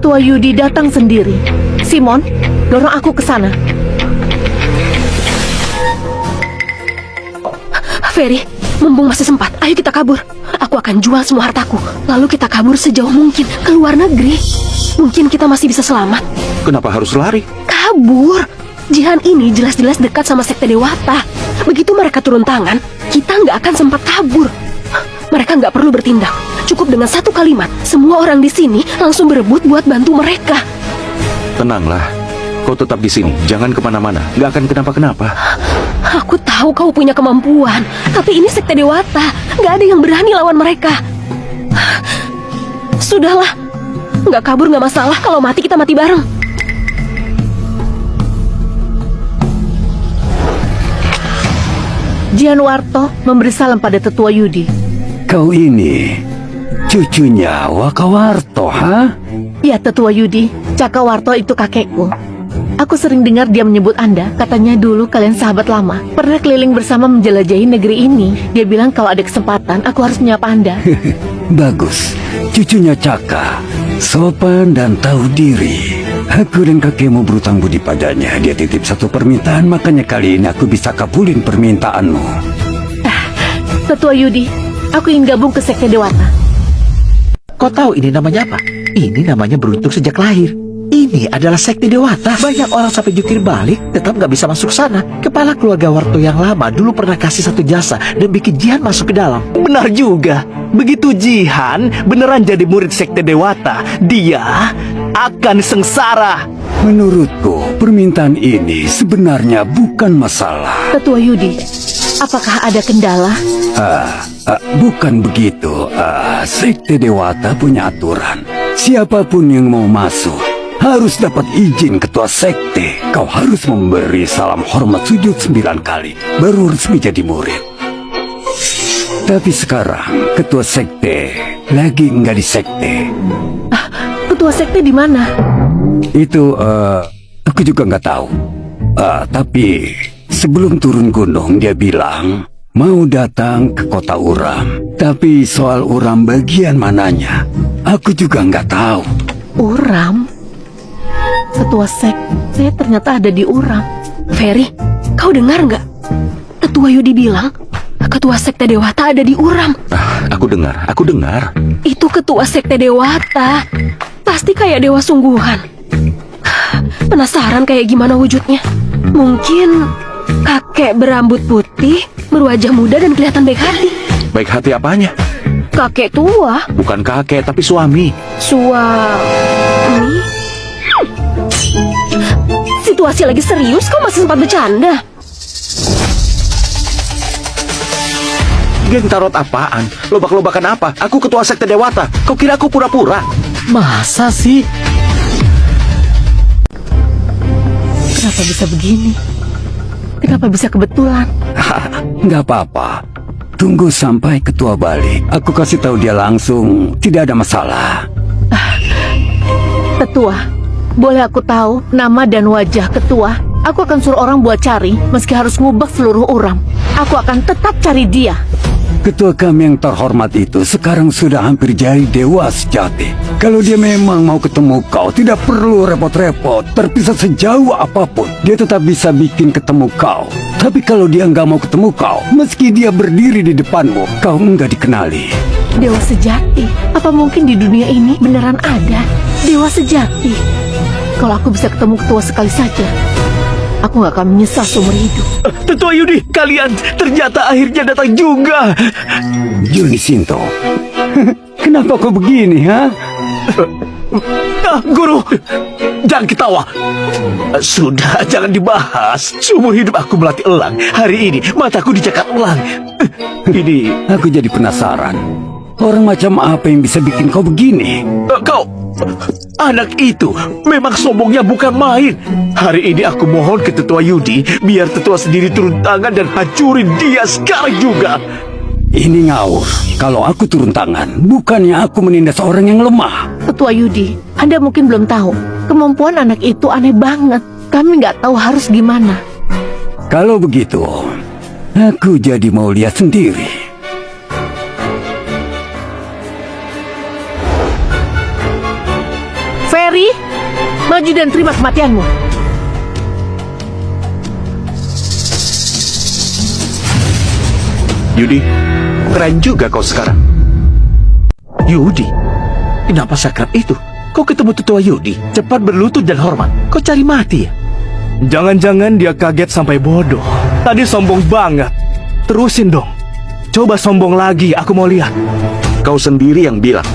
Tetua Yudi datang sendiri. Simon, dorong aku ke sana. Ferry, mumpung masih sempat, ayo kita kabur. Aku akan jual semua hartaku, lalu kita kabur sejauh mungkin ke luar negeri. Mungkin kita masih bisa selamat. Kenapa harus lari? Kabur. Jihan ini jelas-jelas dekat sama Sekte Dewata. Begitu mereka turun tangan, kita nggak akan sempat kabur. Mereka nggak perlu bertindak. Cukup dengan satu kalimat, semua orang di sini langsung berebut buat bantu mereka. Tenanglah, kau tetap di sini, jangan kemana-mana. Nggak akan kenapa-kenapa. Aku tahu kau punya kemampuan, tapi ini Sekte Dewata. Nggak ada yang berani lawan mereka. Sudahlah, nggak kabur nggak masalah. Kalau mati kita mati bareng. Jianwarto memberi salam pada Tetua Yudi. Kau ini cucunya Wakawarto, ha? Ya, Tetua Yudi, Cakawarto itu kakekku. Aku sering dengar dia menyebut Anda. Katanya dulu kalian sahabat lama, pernah keliling bersama menjelajahi negeri ini. Dia bilang kalau ada kesempatan aku harus menyapa Anda. Bagus, cucunya Caka, sopan dan tahu diri. Aku dan kakekmu berutang budi padanya. Dia titip satu permintaan, makanya kali ini aku bisa kabulin permintaanmu. Tetua Yudi, aku ingin gabung ke Sekte Dewata. Kau tahu ini namanya apa? Ini namanya beruntung sejak lahir. Ini adalah Sekte Dewata. Banyak orang sampai jungkir balik tetap gak bisa masuk sana. Kepala keluarga Warto yang lama dulu pernah kasih satu jasa dan bikin Jihan masuk ke dalam. Benar juga. Begitu Jihan beneran jadi murid Sekte Dewata, dia akan sengsara. Menurutku, permintaan ini sebenarnya bukan masalah. Tetua Yudi, apakah ada kendala? Bukan begitu. Sekte Dewata punya aturan. Siapapun yang mau masuk harus dapat izin ketua sekte. Kau harus memberi salam hormat sujud 9 kali, baru resmi jadi murid. Tapi sekarang ketua sekte lagi nggak di sekte. Ketua sekte di mana? Itu aku juga nggak tahu. Tapi sebelum turun gunung dia bilang mau datang ke kota Uram. Tapi soal Uram bagian mananya, aku juga nggak tahu. Uram? Ketua sekte ternyata ada di Uram. Ferry, kau dengar nggak? Tetua Yudi bilang ketua Sekte Dewata ada di Uram. Aku dengar. Itu ketua Sekte Dewata. Pasti kayak dewa sungguhan. Penasaran kayak gimana wujudnya? Mungkin kakek berambut putih, berwajah muda dan kelihatan baik hati. Baik hati apanya? Kakek tua. Bukan kakek, tapi suami. Suami? Situasi lagi serius, kau masih sempat bercanda? Geng tarot apaan? Lobak-lobakan apa? Aku ketua Sekte Dewata. Kau kira aku pura-pura? Masa sih? Kenapa bisa begini? Kenapa bisa kebetulan? Nggak apa-apa. Tunggu sampai ketua balik. Aku kasih tahu dia langsung. Tidak ada masalah. Tetua, boleh aku tahu nama dan wajah ketua? Aku akan suruh orang buat cari, meski harus ngubah seluruh Uram. Aku akan tetap cari dia. Ketua kami yang terhormat itu sekarang sudah hampir jadi dewa sejati. Kalau dia memang mau ketemu kau, tidak perlu repot-repot. Terpisah sejauh apapun, dia tetap bisa bikin ketemu kau. Tapi kalau dia nggak mau ketemu kau, meski dia berdiri di depanmu, kau nggak dikenali. Dewa sejati? Apa mungkin di dunia ini beneran ada dewa sejati? Kalau aku bisa ketemu ketua sekali saja, aku nggak akan menyesal seumur hidup. Tetua Yudi, kalian ternyata akhirnya datang juga. Juni Sinto, kenapa kau begini, ha? Guru, jangan ketawa. Sudah, jangan dibahas. Seumur hidup aku melatih elang. Hari ini mataku dicakar elang. Ini Aku jadi penasaran. Orang macam apa yang bisa bikin kau begini? kau, anak itu memang sombongnya bukan main. Hari ini aku mohon ke Tetua Yudi biar Tetua sendiri turun tangan dan hancurin dia sekarang juga. Ini ngawur. Kalau aku turun tangan, bukannya aku menindas orang yang lemah. Ketua Yudi, Anda mungkin belum tahu, kemampuan anak itu aneh banget. Kami nggak tahu harus gimana. Kalau begitu, aku jadi mau lihat sendiri. Ferry, maju dan terima kematianmu. Yudi, keren juga kau sekarang. Yudi, kenapa sakrap itu? Kau ketemu tetua Yudi, cepat berlutut dan hormat. Kau cari mati ya? Jangan-jangan dia kaget sampai bodoh. Tadi sombong banget. Terusin dong. Coba sombong lagi, aku mau lihat. Kau sendiri yang bilang.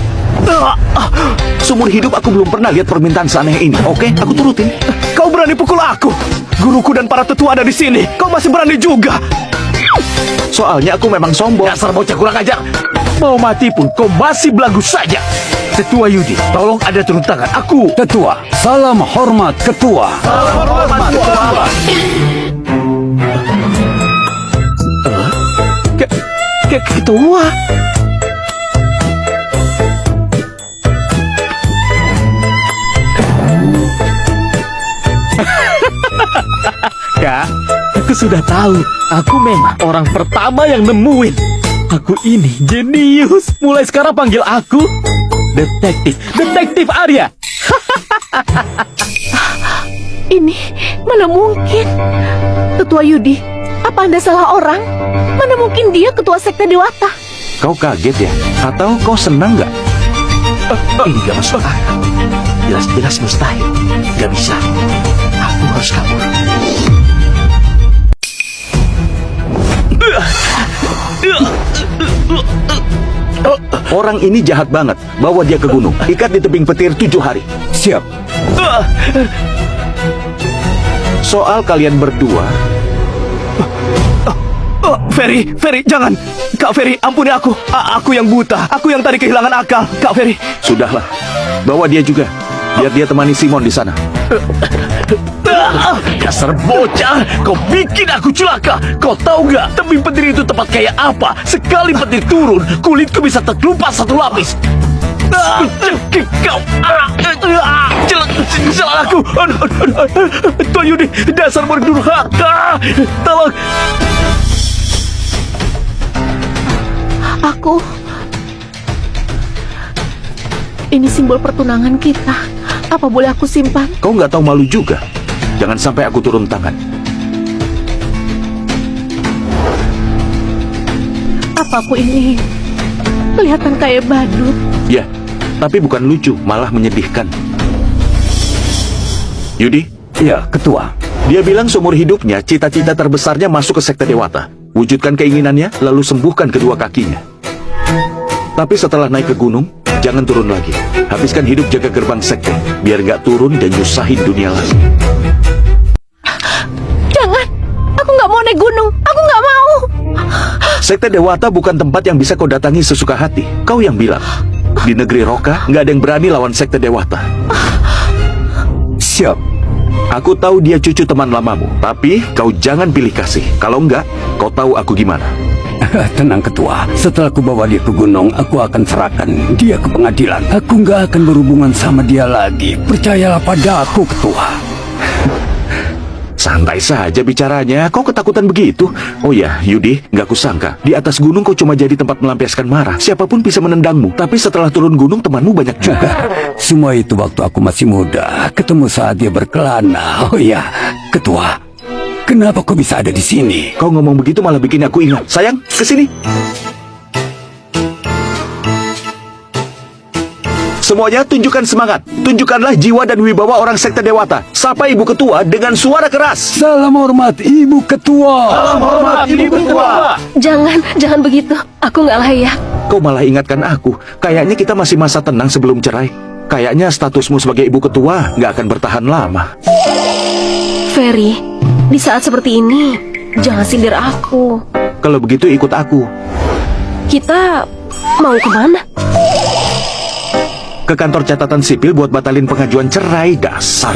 Seumur hidup aku belum pernah lihat permintaan seaneh ini. Oke, aku turutin. Kau berani pukul aku? Guruku dan para tetua ada di sini. Kau masih berani juga? Soalnya aku memang sombong. Dasar bocah kurang ajar. Mau mati pun kau masih belagu saja. Tetua Yudi, tolong ada turun tangan. Aku. Ketua, salam hormat ketua. Ketua. Kak, aku sudah tahu. Aku memang orang pertama yang nemuin. Aku ini jenius. Mulai sekarang panggil aku Detektif Arya. Ini mana mungkin? Tetua Yudi, apa Anda salah orang? Mana mungkin dia ketua sekte Dewata? Kau kaget ya? Atau kau senang nggak? Ini gak masuk akal. Jelas-jelas mustahil. Gak bisa. Aku harus kabur. Orang ini jahat banget. Bawa dia ke gunung. Ikat di tebing petir 7 hari. Siap. Soal kalian berdua, Ferry, jangan. Kak Ferry, ampuni aku. Aku yang buta. Aku yang tadi kehilangan akal. Kak Ferry. sudahlah. Bawa dia juga. Biar dia temani Simon di sana. Dasar bocah, kau bikin aku celaka. Kau tahu gak, tebing petir itu tempat kayak apa? Sekali petir turun, kulitku bisa terkelupas 1 lapis. Kau celak aku. Tuan Yudi, dasar berdurhaka. Tolong. Ini simbol pertunangan kita. Apa boleh aku simpan? Kau nggak tahu malu juga. Jangan sampai aku turun tangan. Apa aku ini kelihatan kayak badut? Ya, tapi bukan lucu, malah menyedihkan. Yudi, Ya, ketua. dia bilang seumur hidupnya cita-cita terbesarnya masuk ke sekte Dewata. Wujudkan keinginannya, lalu sembuhkan kedua kakinya. Tapi setelah naik ke gunung, jangan turun lagi. Habiskan hidup jaga gerbang sekte, biar nggak turun dan nyusahin dunia lagi. Jangan! Aku nggak mau naik gunung! Aku nggak mau! Sekte Dewata bukan tempat yang bisa kau datangi sesuka hati. Kau yang bilang. Di negeri Roka, nggak ada yang berani lawan sekte Dewata. Siap. Aku tahu dia cucu teman lamamu, tapi kau jangan pilih kasih. Kalau enggak, kau tahu aku gimana. Tenang ketua, setelah aku bawa dia ke gunung, aku akan serahkan dia ke pengadilan. Aku nggak akan berhubungan sama dia lagi. Percayalah pada aku ketua. Santai saja bicaranya, kau ketakutan begitu. Oh ya, Yudi, nggak kusangka. Di atas gunung kau cuma jadi tempat melampiaskan marah. Siapapun bisa menendangmu. Tapi setelah turun gunung, temanmu banyak juga. Semua itu waktu aku masih muda, ketemu saat dia berkelana. Oh ya, ketua, kenapa kau bisa ada di sini? Kau ngomong begitu malah bikin aku ingat. Sayang, kesini. Semuanya tunjukkan semangat. Tunjukkanlah jiwa dan wibawa orang sekte Dewata. Sapa Ibu Ketua dengan suara keras. Salam hormat Ibu Ketua. Salam hormat, Ibu Ketua. Jangan begitu. Aku nggak layak. Kau malah ingatkan aku. Kayaknya kita masih masa tenang sebelum cerai. Kayaknya statusmu sebagai Ibu Ketua nggak akan bertahan lama. Ferry, di saat seperti ini, jangan sindir aku. Kalau begitu ikut aku. Kita mau kemana? Ke kantor catatan sipil buat batalin pengajuan cerai. Dasar.